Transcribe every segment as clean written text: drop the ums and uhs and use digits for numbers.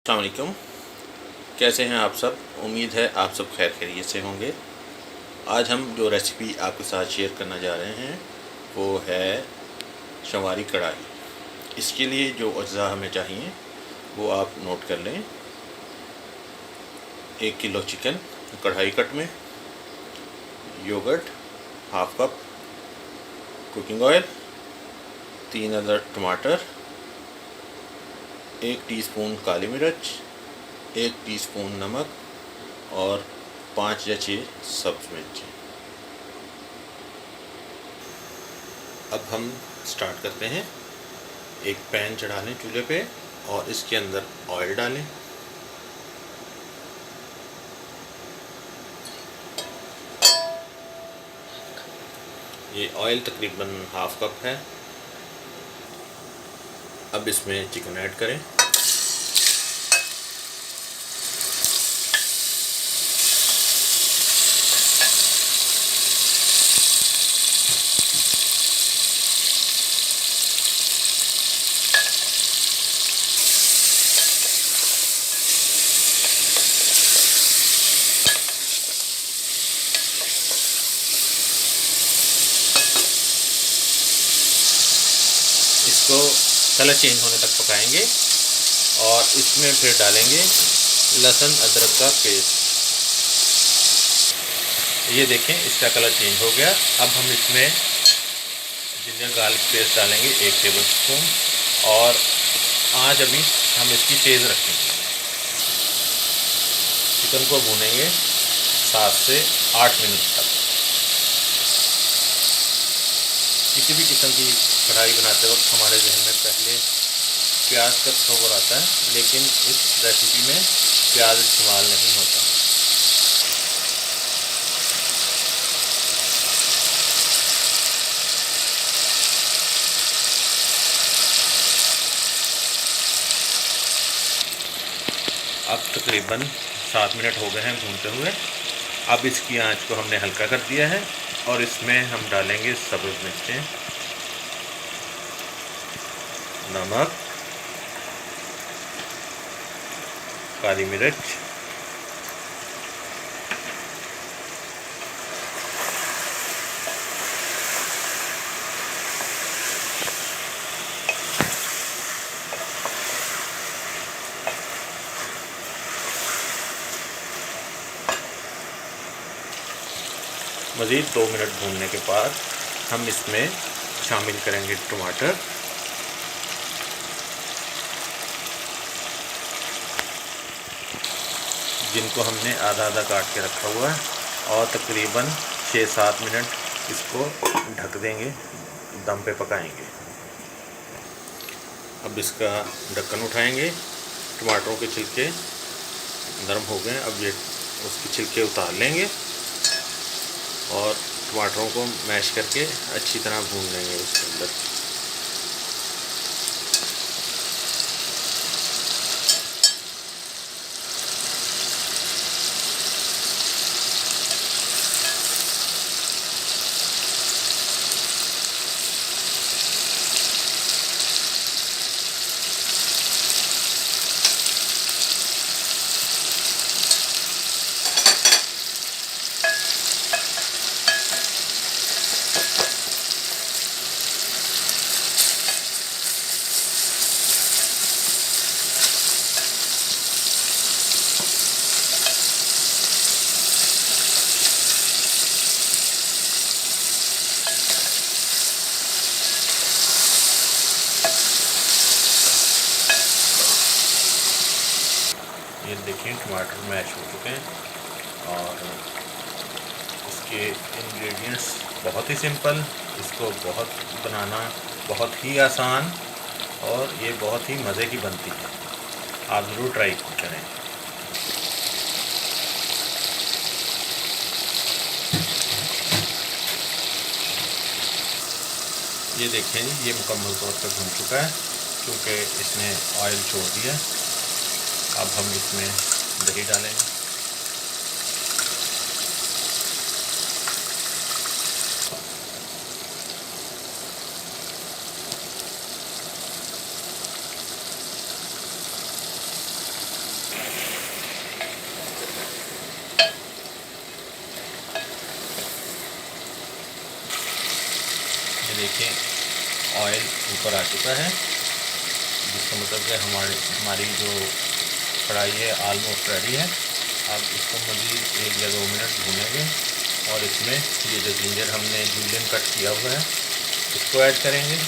अस्सलाम वालेकुम। कैसे हैं आप सब? उम्मीद है आप सब खैर खैरियत से होंगे। आज हम जो रेसिपी आपके साथ शेयर करना जा रहे हैं वो है शंवारी कढ़ाई। इसके लिए जो अज्जा हमें चाहिए वो आप नोट कर लें। 1 किलो चिकन कढ़ाई कट में, yogurt half cup, cooking oil, 3 other टमाटर, 1 टीस्पून काली मिर्च, 1 टीस्पून नमक और 5 या 6 सब्ज़ मिर्च। अब हम स्टार्ट करते हैं। एक पैन चढ़ा लें चूल्हे पे और इसके अंदर ऑयल डालें। ये ऑयल तकरीबन हाफ कप है। अब इसमें चिकन ऐड करें। इसको कलर चेंज होने तक पकाएंगे और इसमें फिर डालेंगे लहसुन अदरक का पेस्ट। ये देखें इसका कलर चेंज हो गया। अब हम इसमें जिंजर गार्लिक पेस्ट डालेंगे 1 टेबल स्पून और आँच अभी हम इसकी तेज़ रखेंगे। चिकन को भूनेंगे 7 से 8 मिनट तक। किसी भी किस्म की कढ़ाई बनाते वक्त हमारे जहन में पहले प्याज का तस्वर आता है, लेकिन इस रेसिपी में प्याज इस्तेमाल नहीं होता। अब तकरीबन 7 मिनट हो गए हैं भूनते हुए। अब इसकी आंच को हमने हल्का कर दिया है और इसमें हम डालेंगे सब्ज़ मिर्चें, नमक, काली मिर्च, मज़ीद 2 मिनट भूनने के बाद हम इसमें शामिल करेंगे टमाटर, जिनको हमने आधा आधा काट के रखा हुआ है, और तकरीबन 6-7 मिनट इसको ढक देंगे, दम पे पकाएंगे। अब इसका ढक्कन उठाएंगे। टमाटरों के छिलके नरम हो गए। अब ये उसके छिलके उतार लेंगे और टमाटरों को मैश करके अच्छी तरह भून लेंगे उसके अंदर। ये देखिए टमाटर मैश हो चुके हैं और इसके इंग्रेडिएंट्स बहुत ही सिंपल। इसको बनाना बहुत ही आसान और ये बहुत ही मज़े की बनती है। आप ज़रूर ट्राई करें। ये देखें ये मुकम्मल तौर पर भून चुका है क्योंकि इसने ऑयल छोड़ दिया। अब हम इसमें दही डालेंगे। देखिए ऑयल ऊपर आ चुका है, जिसका मतलब कि हमारी जो कढ़ाई है ऑलमोस्ट रेडी है। अब इसको मज़ीद 1 या 2 मिनट भूनेंगे और इसमें ये जो जिंजर हमने जूलियन कट किया हुआ है इसको ऐड करेंगे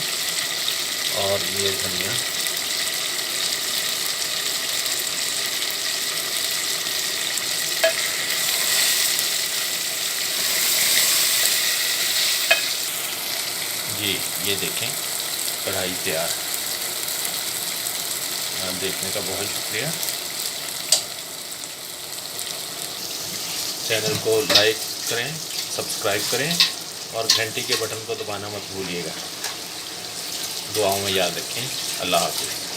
और ये धनिया। जी ये देखें कढ़ाई तैयार। देखने का बहुत शुक्रिया। चैनल को लाइक करें, सब्सक्राइब करें और घंटी के बटन को दबाना मत भूलिएगा। दुआओं में याद रखें। अल्लाह हाफ़िज़।